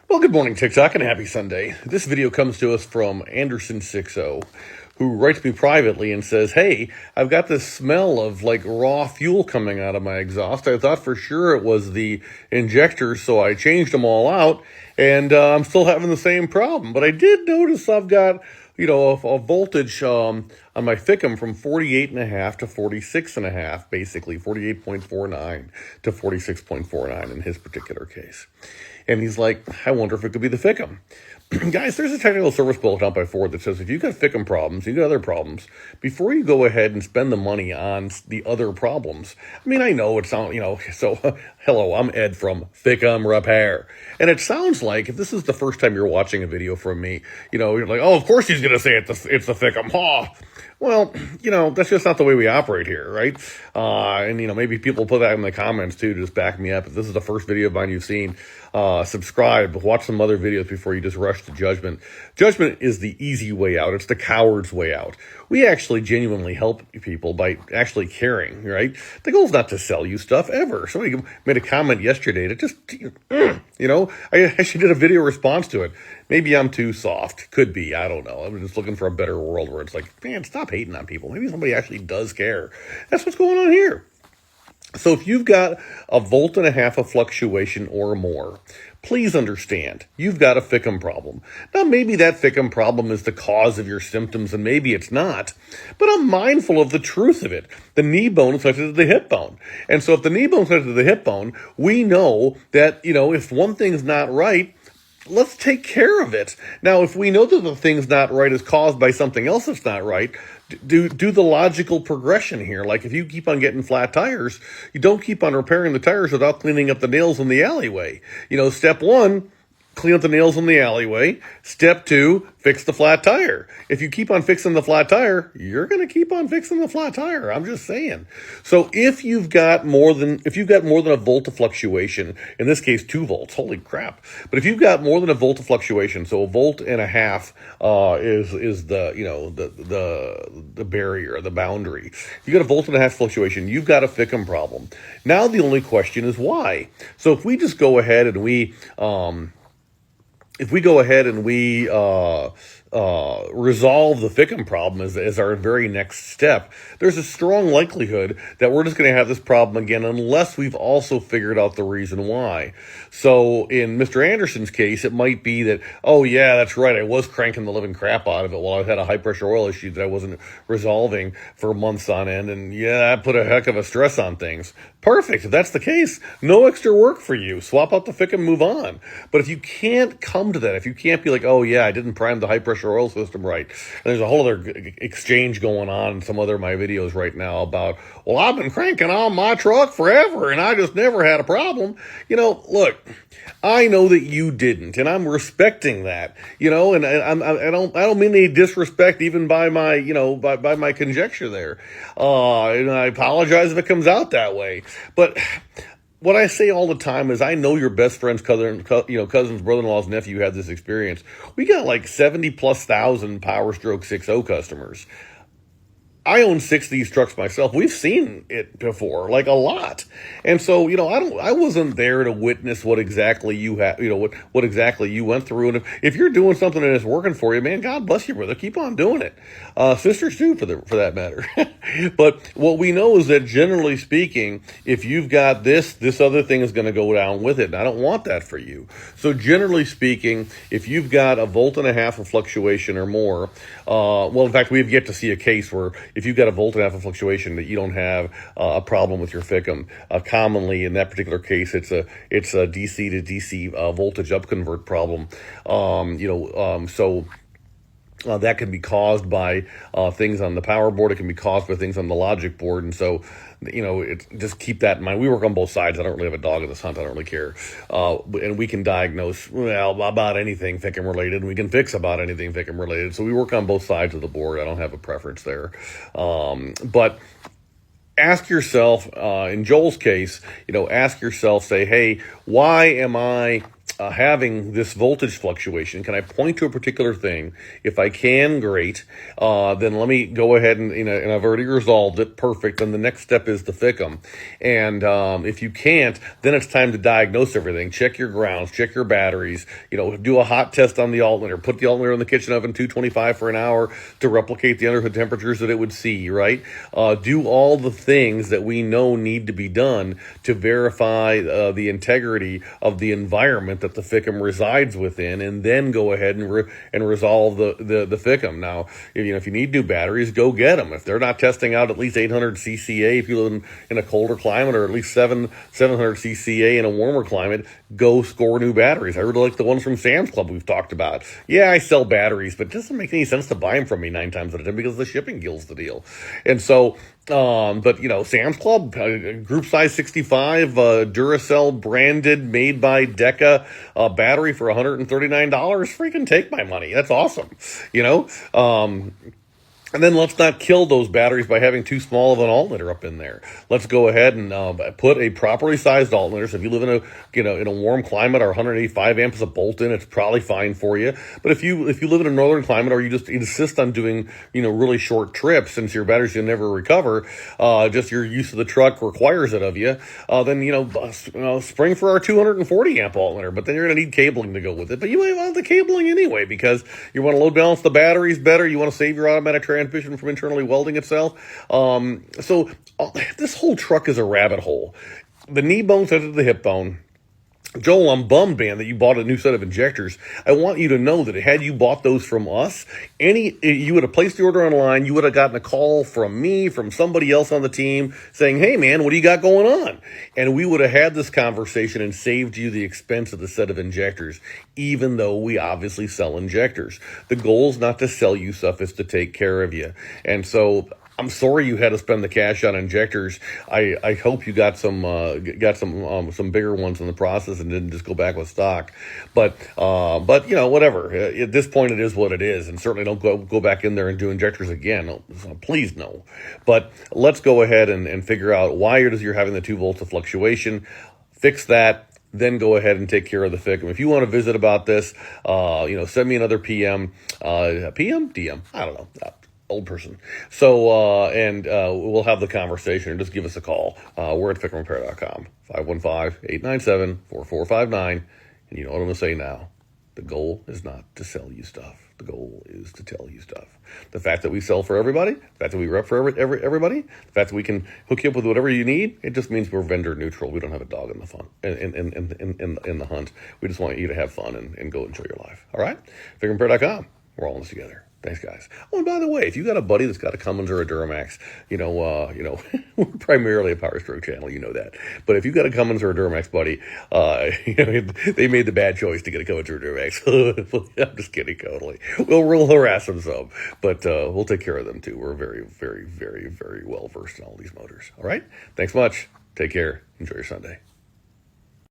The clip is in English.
Well, good morning, TikTok, and happy Sunday. This video comes to us from Anderson60, who writes me privately and says, hey, I've got this smell of like raw fuel coming out of my exhaust. I thought for sure it was the injectors, so I changed them all out, and I'm still having the same problem. But I did notice I've got, a voltage on my FICM from 48.5 to 46.5, basically 48.49 to 46.49 in his particular case. And he's like, I wonder if it could be the FICM. Guys, there's a technical service bulletin out by Ford that says if you've got FICM problems, you've got other problems, before you go ahead and spend the money on the other problems. I mean, I know it sounds, so hello, I'm Ed from FICM Repair. And it sounds like if this is the first time you're watching a video from me, you're like, oh, of course he's going to say it's the FICM. Oh. Well, that's just not the way we operate here, right? And maybe people put that in the comments too to just back me up. If this is the first video of mine you've seen, subscribe, watch some other videos before you just rush to judgment. Judgment is the easy way out. It's the coward's way out. We actually genuinely help people by actually caring, right? The goal is not to sell you stuff ever. Somebody made a comment yesterday that just, I actually did a video response to it. Maybe I'm too soft. Could be. I don't know. I'm just looking for a better world where it's like, man, stop hating on people. Maybe somebody actually does care. That's what's going on here. So if you've got 1.5 volts of fluctuation or more, please understand, you've got a FICM problem. Now, maybe that FICM problem is the cause of your symptoms, and maybe it's not, but I'm mindful of the truth of it. The knee bone is connected to the hip bone. And so if the knee bone is connected to the hip bone, we know that, if one thing's not right, let's take care of it. Now, if we know that the thing's not right is caused by something else that's not right, do the logical progression here. Like if you keep on getting flat tires, you don't keep on repairing the tires without cleaning up the nails in the alleyway. Step one, clean up the nails in the alleyway. Step two, fix the flat tire. If you keep on fixing the flat tire, you're going to keep on fixing the flat tire. I'm just saying. So if you've got more than 1 volt of fluctuation, in this case 2 volts, holy crap. But if you've got more than 1 volt of fluctuation, so 1.5 volts is the barrier, the boundary. If you got 1.5 volts fluctuation, you've got a FICM problem. Now the only question is why. So if we just go ahead and we resolve the FICM problem as our very next step, there's a strong likelihood that we're just going to have this problem again unless we've also figured out the reason why. So in Mr. Anderson's case, it might be that, oh yeah, that's right, I was cranking the living crap out of it while I had a high pressure oil issue that I wasn't resolving for months on end, and yeah, that put a heck of a stress on things. Perfect. If that's the case, no extra work for you. Swap out the FICM, move on. But if you can't come to that, if you can't be like, oh yeah, I didn't prime the high pressure oil system right, and there's a whole other exchange going on in some other of my videos right now about, well, I've been cranking on my truck forever and I just never had a problem. Look, I know that you didn't, and I'm respecting that, and I don't mean any disrespect even by my, by my conjecture there. And I apologize if it comes out that way. But what I say all the time is I know your best friend's cousins, brother-in-law's nephew had this experience. We got like 70,000+ Power Stroke 6.0 customers. I own 6 of these trucks myself. We've seen it before, like a lot. And so, I wasn't there to witness what exactly you had, what exactly you went through. And if you're doing something and it's working for you, man, God bless you, brother. Keep on doing it. Sisters too, for that matter. But what we know is that generally speaking, if you've got this other thing is going to go down with it. And I don't want that for you. So generally speaking, if you've got 1.5 volts of fluctuation or more, well, in fact, we've yet to see a case where if you've got 1.5 volts of fluctuation that you don't have a problem with your FICM. Commonly in that particular case, it's a DC to DC voltage upconvert problem. That can be caused by things on the power board. It can be caused by things on the logic board. And so, just keep that in mind. We work on both sides. I don't really have a dog in this hunt. I don't really care. And we can diagnose, about anything FICM related, and we can fix about anything FICM related. So we work on both sides of the board. I don't have a preference there. But ask yourself, in Joel's case, ask yourself, say, hey, why am I having this voltage fluctuation? Can I point to a particular thing? If I can, great. Then let me go ahead and I've already resolved it. Perfect. Then the next step is the FICM. And if you can't, then it's time to diagnose everything. Check your grounds, check your batteries, do a hot test on the alternator, put the alternator in the kitchen oven 225 for an hour to replicate the underhood temperatures that it would see, right? Do all the things that we know need to be done to verify the integrity of the environment that the FICM resides within, and then go ahead and resolve the FICM. Now, if you need new batteries, go get them. If they're not testing out at least 800 CCA, if you live in a colder climate, or at least 700 CCA in a warmer climate, go score new batteries. I really like the ones from Sam's Club we've talked about. Yeah, I sell batteries, but it doesn't make any sense to buy them from me 9 times out of 10 because the shipping kills the deal. And so, but Sam's Club, group size 65, Duracell branded, made by Deca, battery for $139. Freaking take my money. That's awesome. And then let's not kill those batteries by having too small of an alternator up in there. Let's go ahead and put a properly sized alternator. So if you live in a warm climate, or 185 amps is a bolt-in, it's probably fine for you. But if you live in a northern climate, or you just insist on doing really short trips, since your batteries can never recover, just your use of the truck requires it of you, then spring for our 240 amp alternator. But then you're going to need cabling to go with it. But you might want the cabling anyway, because you want to load balance the batteries better. You want to save your automatic transmission from internally welding itself. So this whole truck is a rabbit hole. The knee bone sent to the hip bone. Joel, I'm bummed, man, that you bought a new set of injectors. I want you to know that had you bought those from us, you would have placed the order online, you would have gotten a call from me, from somebody else on the team, saying, hey, man, what do you got going on? And we would have had this conversation and saved you the expense of the set of injectors, even though we obviously sell injectors. The goal is not to sell you stuff, it's to take care of you. And so I'm sorry you had to spend the cash on injectors. I hope you got some bigger ones in the process and didn't just go back with stock. But whatever. At this point, it is what it is, and certainly don't go back in there and do injectors again. No, please no. But let's go ahead and figure out why you're having the 2 volts of fluctuation. Fix that. Then go ahead and take care of the FICM. If you want to visit about this, send me another PM, DM. I don't know. Old person. So, we'll have the conversation, and just give us a call. We're at FICMRepair.com, 515-897-4459. And you know what I'm going to say now. The goal is not to sell you stuff. The goal is to tell you stuff. The fact that we sell for everybody, the fact that we rep for everybody, the fact that we can hook you up with whatever you need, it just means we're vendor neutral. We don't have a dog in the fun in the hunt. We just want you to have fun and go enjoy your life. All right? FICMRepair.com. We're all in this together. Thanks, guys. Oh, and by the way, if you got a buddy that's got a Cummins or a Duramax, we're primarily a Power Stroke channel, you know that. But if you got a Cummins or a Duramax buddy, they made the bad choice to get a Cummins or a Duramax. I'm just kidding, totally. We'll harass them some, but we'll take care of them too. We're very, very, very, very well versed in all these motors. All right. Thanks much. Take care. Enjoy your Sunday.